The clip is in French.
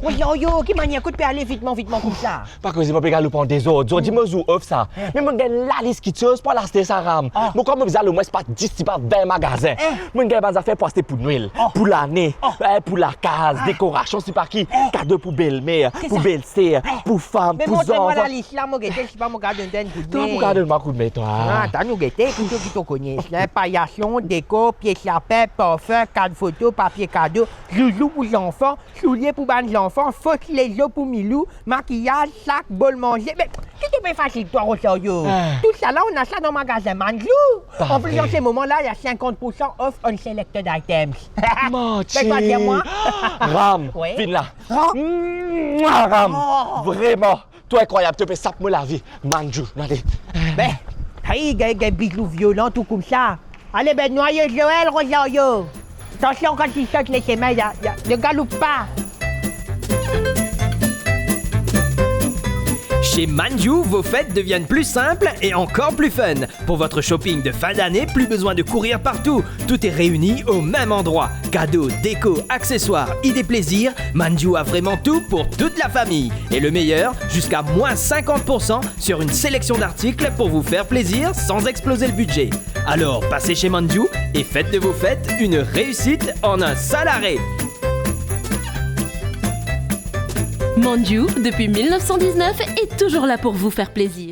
Oui, yo, qui manière que tu peux aller vitement comme ça? Pas que je me regarde pour des autres. Dis-moi où off ça. Mais moi, j'ai la liste qui tue pour l'acheter ça ram. Moi, comme vous allez, moi, c'est pas 10, c'est pas 20 magasins. Moi, j'ai des affaires pour acheter pour Noël, pour l'année, pour la case, décoration, c'est pas qui. Cadeau pour belle-mère, pour belle-sœur, pour femme, pour enfants. Mais montre-moi la liste là, moi, je sais pas, moi, garde un coup de Toi, pour garder le coup de main, toi. Attends, nous guetter, tout ce qui te connaissent. Paillasson, déco, pièces lapin, parfum, carte photo, papier cadeau, joujou pour les enfants, souliers pour les enfants, fausse les os pour Milou, maquillage, sac, bol manger. Mais qu'est-ce que tu peux facile, toi, Rosario? Tout ça là, on a ça dans le magasin Manjou. En plus, dans ces moments-là, il y a 50% off on selected items. Machi. Moi. Ram, Oui. fin là. Ram, vraiment. Toi, incroyable, tu peux saper la vie. Manjou, allez. Ben, hey, il y a des bijoux violents, tout comme ça. Allez, ben, noyeux Joël, Rosario. Attention, quand il saute les chemins, ne galope pas. Chez Manjou, vos fêtes deviennent plus simples et encore plus fun. Pour votre shopping de fin d'année, plus besoin de courir partout. Tout est réuni au même endroit. Cadeaux, déco, accessoires, idées plaisir, Manjou a vraiment tout pour toute la famille. Et le meilleur, jusqu'à moins 50% sur une sélection d'articles pour vous faire plaisir sans exploser le budget. Alors, passez chez Manjou et faites de vos fêtes une réussite en un seul arrêt. Manjou, depuis 1919, est toujours là pour vous faire plaisir.